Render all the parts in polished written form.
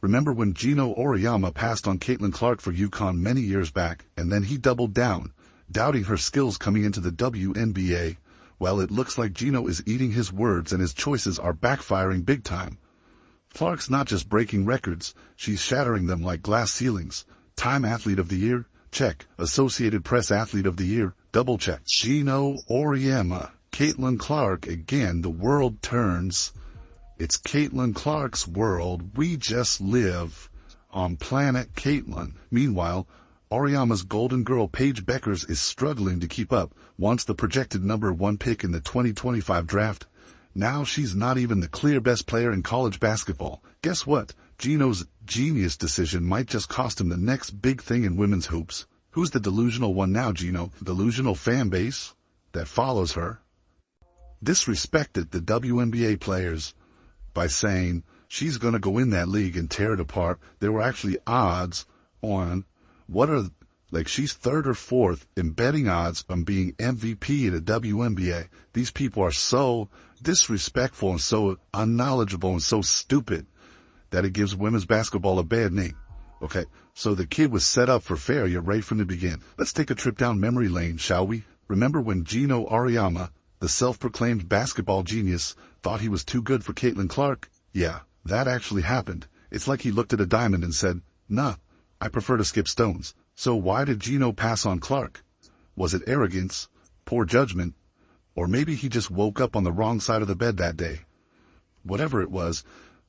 Remember when Geno Auriemma passed on Caitlin Clark for UConn many years back, and then he doubled down, doubting her skills coming into the WNBA? Well, it looks like Geno is eating his words and his choices are backfiring big time. Clark's not just breaking records, she's shattering them like glass ceilings. Time Athlete of the Year? Check. Associated Press Athlete of the Year? Double check. Geno Auriemma. Caitlin Clark again. The world turns. It's Caitlin Clark's world. We just live on planet Caitlin. Meanwhile, Auriemma's golden girl Paige Bueckers is struggling to keep up. Once the projected #1 pick in the 2025 draft, now she's not even the clear best player in college basketball. Guess what? Geno's genius decision might just cost him the next big thing in women's hoops. Who's the delusional one now, Geno? Delusional fan base that follows her disrespected the WNBA players by saying she's going to go in that league and tear it apart. There were actually odds on she's third or fourth in betting odds on being MVP in the WNBA. These people are so disrespectful and so unknowledgeable and so stupid that it gives women's basketball a bad name. Okay, so the kid was set up for failure right from the beginning. Let's take a trip down memory lane, shall we? Remember when Geno Auriemma, the self-proclaimed basketball genius, thought he was too good for Caitlin Clark? Yeah, that actually happened. It's like he looked at a diamond and said, "Nah, I prefer to skip stones." So why did Geno pass on Clark? Was it arrogance, poor judgment, or maybe he just woke up on the wrong side of the bed that day? Whatever it was,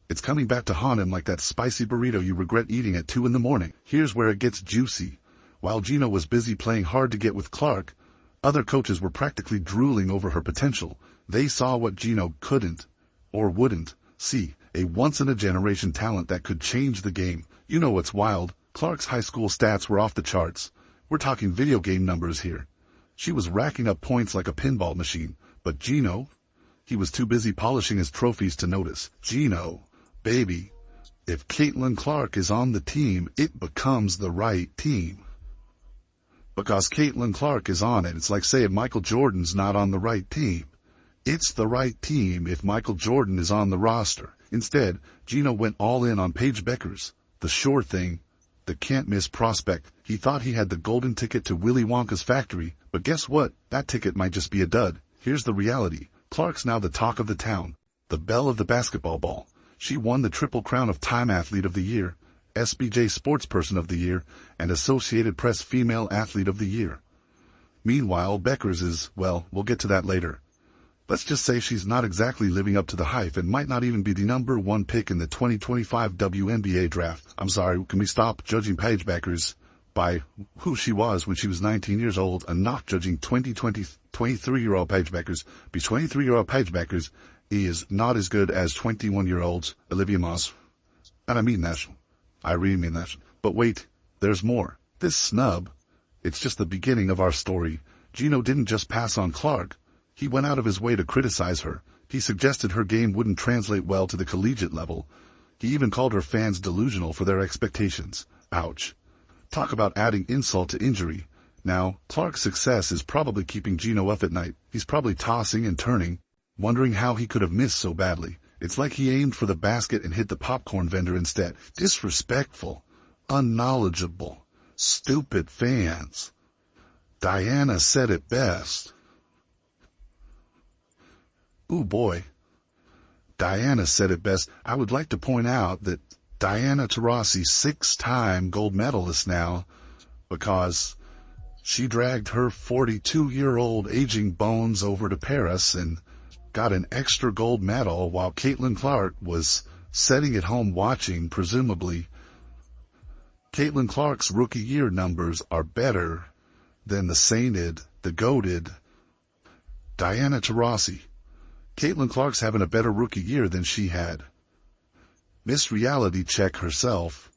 it's coming back to haunt him like that spicy burrito you regret eating at 2 in the morning. Here's where it gets juicy. While Geno was busy playing hard to get with Clark, other coaches were practically drooling over her potential. They saw what Geno couldn't, or wouldn't, see. A once-in-a-generation talent that could change the game. You know what's wild? Clark's high school stats were off the charts. We're talking video game numbers here. She was racking up points like a pinball machine. But Geno, he was too busy polishing his trophies to notice. Geno, baby, if Caitlin Clark is on the team, it becomes the right team. Because Caitlin Clark is on it. It's like saying Michael Jordan's not on the right team. It's the right team if Michael Jordan is on the roster. Instead, Geno went all in on Paige Bueckers, the sure thing, the can't-miss prospect. He thought he had the golden ticket to Willy Wonka's factory, but guess what? That ticket might just be a dud. Here's the reality. Clark's now the talk of the town, the belle of the basketball ball. She won the triple crown of Time Athlete of the Year, SBJ Sportsperson of the Year, and Associated Press Female Athlete of the Year. Meanwhile, Bueckers is, well, we'll get to that later. Let's just say she's not exactly living up to the hype and might not even be the #1 pick in the 2025 WNBA draft. I'm sorry, can we stop judging Paige Bueckers by who she was when she was 19 years old and not judging 23-year-old Paige Bueckers? Because 23-year-old Paige Bueckers is not as good as 21-year-old Olivia Moss. And I mean that. I really mean that. But wait, there's more. This snub, it's just the beginning of our story. Geno didn't just pass on Clark. He went out of his way to criticize her. He suggested her game wouldn't translate well to the collegiate level. He even called her fans delusional for their expectations. Ouch. Talk about adding insult to injury. Now, Clark's success is probably keeping Geno up at night. He's probably tossing and turning, wondering how he could have missed so badly. It's like he aimed for the basket and hit the popcorn vendor instead. Disrespectful, unknowledgeable, stupid fans. Diana said it best. Ooh boy. Diana said it best. I would like to point out that Diana Taurasi, 6-time gold medalist now, because she dragged her 42-year-old aging bones over to Paris and got an extra gold medal while Caitlin Clark was sitting at home watching, presumably. Caitlin Clark's rookie year numbers are better than the sainted, the goated Diana Taurasi. Caitlin Clark's having a better rookie year than she had. Miss Reality Check herself,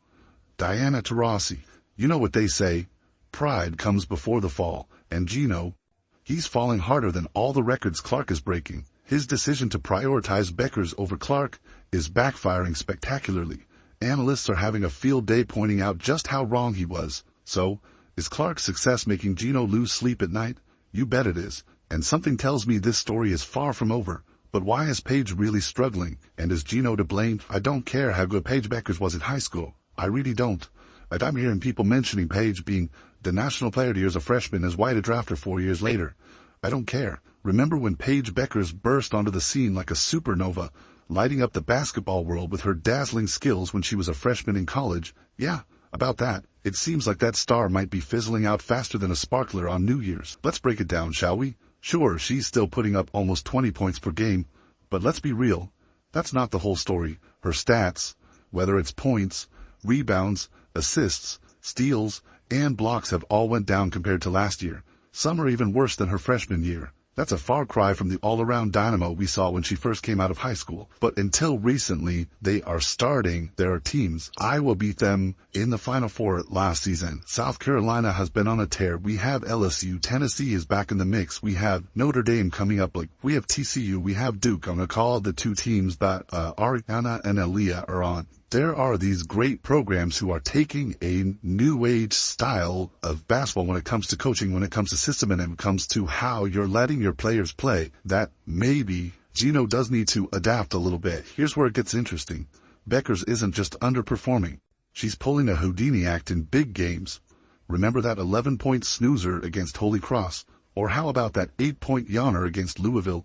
Diana Taurasi. You know what they say, pride comes before the fall, and Geno, he's falling harder than all the records Clark is breaking. His decision to prioritize Bueckers over Clark is backfiring spectacularly. Analysts are having a field day pointing out just how wrong he was. So, is Clark's success making Geno lose sleep at night? You bet it is. And something tells me this story is far from over. But why is Paige really struggling, and is Geno to blame? I don't care how good Paige Bueckers was in high school. I really don't. Like, I'm hearing people mentioning Paige being the national player of the year as a freshman, as why to draft her 4 years later. I don't care. Remember when Paige Bueckers burst onto the scene like a supernova, lighting up the basketball world with her dazzling skills when she was a freshman in college? Yeah, about that. It seems like that star might be fizzling out faster than a sparkler on New Year's. Let's break it down, shall we? Sure, she's still putting up almost 20 points per game, but let's be real. That's not the whole story. Her stats, whether it's points, rebounds, assists, steals, and blocks, have all went down compared to last year. Some are even worse than her freshman year. That's a far cry from the all-around dynamo we saw when she first came out of high school. But until recently, they are starting their teams. Iowa beat them in the Final Four last season. South Carolina has been on a tear. We have LSU. Tennessee is back in the mix. We have Notre Dame coming up. We have TCU. We have Duke. I'm going to call the two teams that Auriemma and Aaliyah are on. There are these great programs who are taking a new age style of basketball when it comes to coaching, when it comes to system, and when it comes to how you're letting your players play, that maybe Geno does need to adapt a little bit. Here's where it gets interesting. Bueckers isn't just underperforming. She's pulling a Houdini act in big games. Remember that 11-point snoozer against Holy Cross? Or how about that 8-point yawner against Louisville?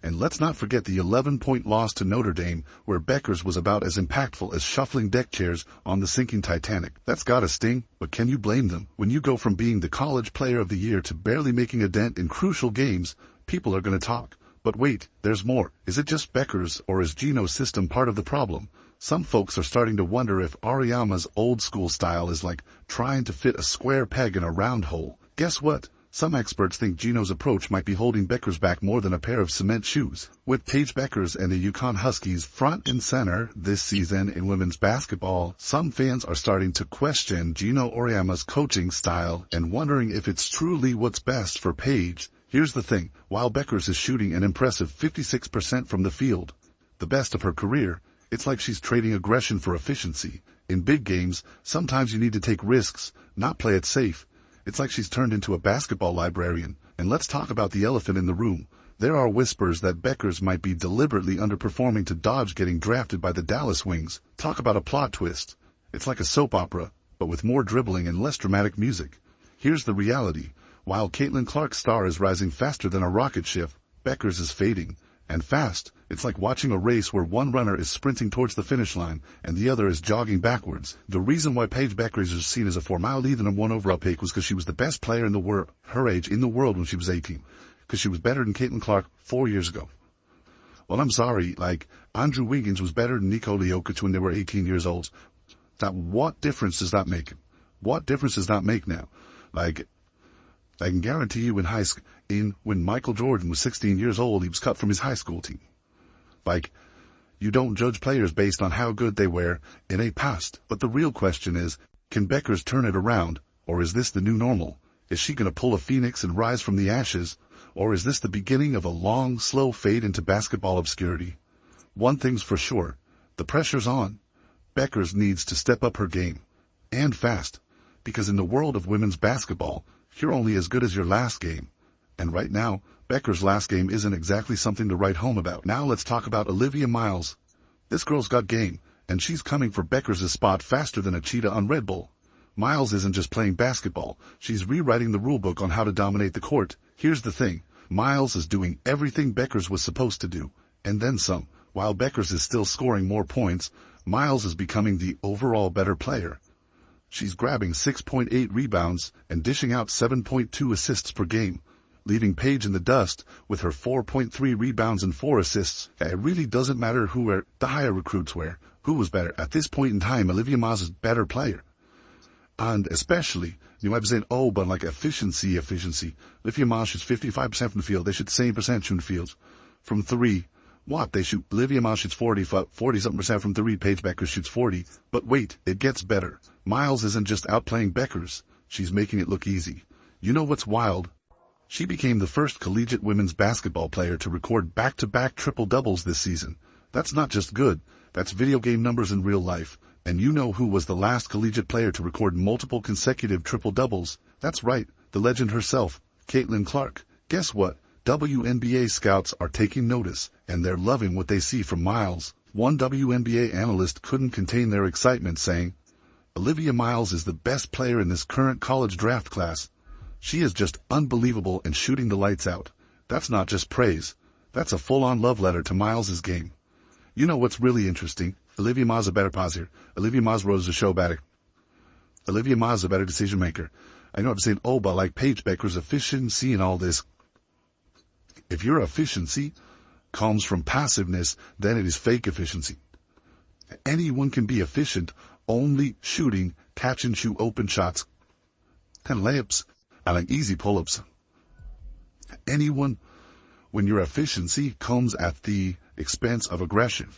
And let's not forget the 11-point loss to Notre Dame, where Bueckers was about as impactful as shuffling deck chairs on the sinking Titanic. That's gotta sting, but can you blame them? When you go from being the college player of the year to barely making a dent in crucial games, people are gonna talk. But wait, there's more. Is it just Bueckers, or is Geno's system part of the problem? Some folks are starting to wonder if Auriemma's old-school style is like trying to fit a square peg in a round hole. Guess what? Some experts think Geno's approach might be holding Bueckers back more than a pair of cement shoes. With Paige Bueckers and the UConn Huskies front and center this season in women's basketball, some fans are starting to question Geno Auriemma's coaching style and wondering if it's truly what's best for Paige. Here's the thing. While Bueckers is shooting an impressive 56% from the field, the best of her career, it's like she's trading aggression for efficiency. In big games, sometimes you need to take risks, not play it safe. It's like she's turned into a basketball librarian. And let's talk about the elephant in the room. There are whispers that Bueckers might be deliberately underperforming to dodge getting drafted by the Dallas Wings. Talk about a plot twist. It's like a soap opera, but with more dribbling and less dramatic music. Here's the reality. While Caitlin Clark's star is rising faster than a rocket ship, Bueckers is fading. And fast. It's like watching a race where one runner is sprinting towards the finish line and the other is jogging backwards. The reason why Paige Bueckers is seen as a 4-mile lead and a 1 overall pick was because she was the best player in the world, her age, in the world when she was 18. Because she was better than Caitlin Clark 4 years ago. Well, I'm sorry, Andrew Wiggins was better than Nikola Jokic when they were 18 years old. What difference does that make? What difference does that make now? I can guarantee you when Michael Jordan was 16 years old, he was cut from his high school team. You don't judge players based on how good they were in a past. But the real question is, can Bueckers turn it around? Or is this the new normal? Is she going to pull a phoenix and rise from the ashes? Or is this the beginning of a long, slow fade into basketball obscurity? One thing's for sure. The pressure's on. Bueckers needs to step up her game. And fast. Because in the world of women's basketball, you're only as good as your last game. And right now, Bueckers' last game isn't exactly something to write home about. Now let's talk about Olivia Miles. This girl's got game, and she's coming for Bueckers' spot faster than a cheetah on Red Bull. Miles isn't just playing basketball. She's rewriting the rulebook on how to dominate the court. Here's the thing. Miles is doing everything Bueckers was supposed to do, and then some. While Bueckers is still scoring more points, Miles is becoming the overall better player. She's grabbing 6.8 rebounds and dishing out 7.2 assists per game, leaving Paige in the dust with her 4.3 rebounds and 4 assists. It really doesn't matter who the higher recruits were. Who was better? At this point in time, Olivia Miles is a better player. And especially, you might be saying, efficiency. Olivia Miles shoots 55% from the field. They shoot the same percent shooting fields. From 3, they shoot. Olivia Miles shoots 40-something% from 3. Paige Bueckers shoots 40. But wait, it gets better. Miles isn't just outplaying Bueckers. She's making it look easy. You know what's wild? She became the first collegiate women's basketball player to record back-to-back triple-doubles this season. That's not just good. That's video game numbers in real life. And you know who was the last collegiate player to record multiple consecutive triple-doubles? That's right, the legend herself, Caitlin Clark. Guess what? WNBA scouts are taking notice, and they're loving what they see from Miles. One WNBA analyst couldn't contain their excitement, saying, "Olivia Miles is the best player in this current college draft class. She is just unbelievable and shooting the lights out." That's not just praise. That's a full-on love letter to Miles's game. You know what's really interesting? Olivia Miles a better pause here. Olivia Miles rose the show better. Olivia Miles a better decision maker. I know I'm saying but like Paige Bueckers' efficiency and all this. If your efficiency comes from passiveness, then it is fake efficiency. Anyone can be efficient only shooting catch and shoot open shots, 10 layups, and like easy pull-ups. When your efficiency comes at the expense of aggression,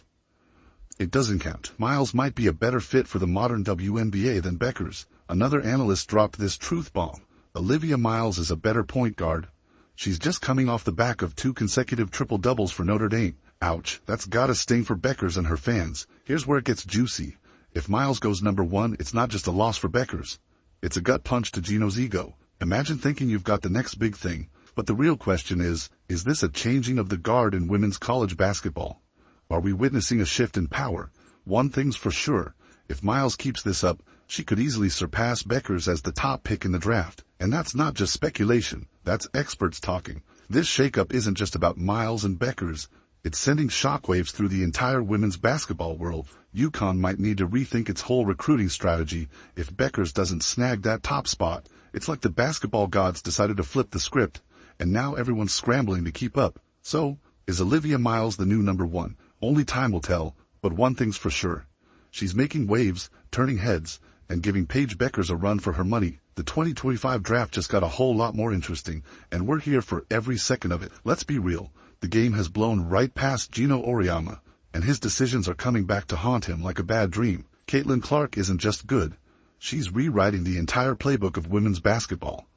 it doesn't count. Miles might be a better fit for the modern WNBA than Bueckers. Another analyst dropped this truth bomb. Olivia Miles is a better point guard. She's just coming off the back of 2 consecutive triple-doubles for Notre Dame. Ouch, that's gotta sting for Bueckers and her fans. Here's where it gets juicy. If Miles goes number 1, it's not just a loss for Bueckers. It's a gut punch to Geno's ego. Imagine thinking you've got the next big thing. But the real question is this a changing of the guard in women's college basketball? Are we witnessing a shift in power? One thing's for sure. If Miles keeps this up, she could easily surpass Bueckers as the top pick in the draft. And that's not just speculation. That's experts talking. This shakeup isn't just about Miles and Bueckers. It's sending shockwaves through the entire women's basketball world. UConn might need to rethink its whole recruiting strategy if Bueckers doesn't snag that top spot. It's like the basketball gods decided to flip the script, and now everyone's scrambling to keep up. So, is Olivia Miles the new number 1? Only time will tell, but one thing's for sure. She's making waves, turning heads, and giving Paige Bueckers a run for her money. The 2025 draft just got a whole lot more interesting, and we're here for every second of it. Let's be real. The game has blown right past Geno Auriemma, and his decisions are coming back to haunt him like a bad dream. Caitlin Clark isn't just good. She's rewriting the entire playbook of women's basketball.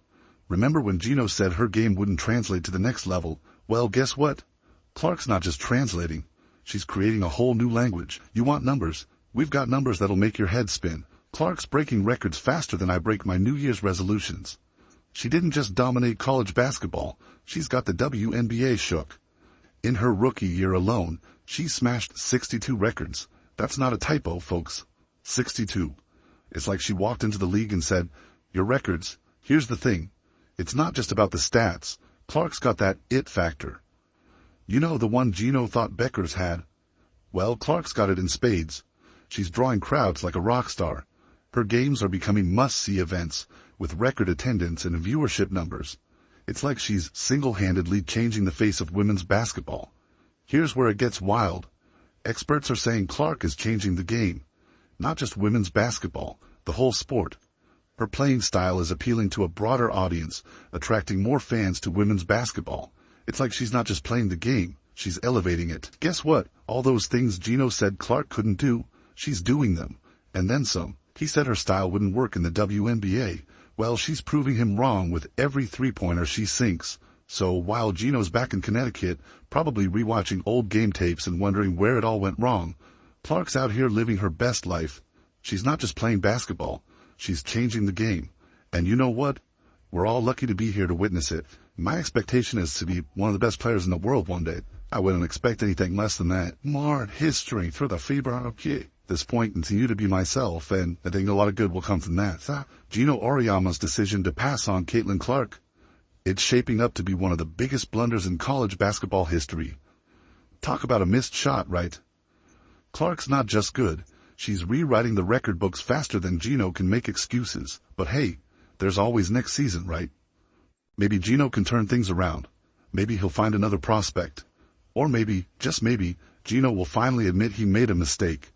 Remember when Geno said her game wouldn't translate to the next level? Well, guess what? Clark's not just translating. She's creating a whole new language. You want numbers? We've got numbers that'll make your head spin. Clark's breaking records faster than I break my New Year's resolutions. She didn't just dominate college basketball. She's got the WNBA shook. In her rookie year alone, she smashed 62 records. That's not a typo, folks. 62. It's like she walked into the league and said, "Your records, here's the thing. It's not just about the stats. Clark's got that it factor. You know, the one Geno thought Bueckers had? Well, Clark's got it in spades. She's drawing crowds like a rock star. Her games are becoming must-see events, with record attendance and viewership numbers. It's like she's single-handedly changing the face of women's basketball. Here's where it gets wild. Experts are saying Clark is changing the game. Not just women's basketball, the whole sport. Her playing style is appealing to a broader audience, attracting more fans to women's basketball. It's like she's not just playing the game, she's elevating it. Guess what? All those things Geno said Clark couldn't do, she's doing them. And then some. He said her style wouldn't work in the WNBA. Well, she's proving him wrong with every three-pointer she sinks. So while Geno's back in Connecticut, probably rewatching old game tapes and wondering where it all went wrong, Clark's out here living her best life. She's not just playing basketball, she's changing the game. And you know what? We're all lucky to be here to witness it. My expectation is to be one of the best players in the world one day. I wouldn't expect anything less than that. More history for the FIBA. Okay. This point, continue to be myself, and I think a lot of good will come from that. Geno Auriemma's decision to pass on Caitlin Clark. It's shaping up to be one of the biggest blunders in college basketball history. Talk about a missed shot, right? Clark's not just good. She's rewriting the record books faster than Geno can make excuses. But hey, there's always next season, right? Maybe Geno can turn things around. Maybe he'll find another prospect. Or maybe, just maybe, Geno will finally admit he made a mistake.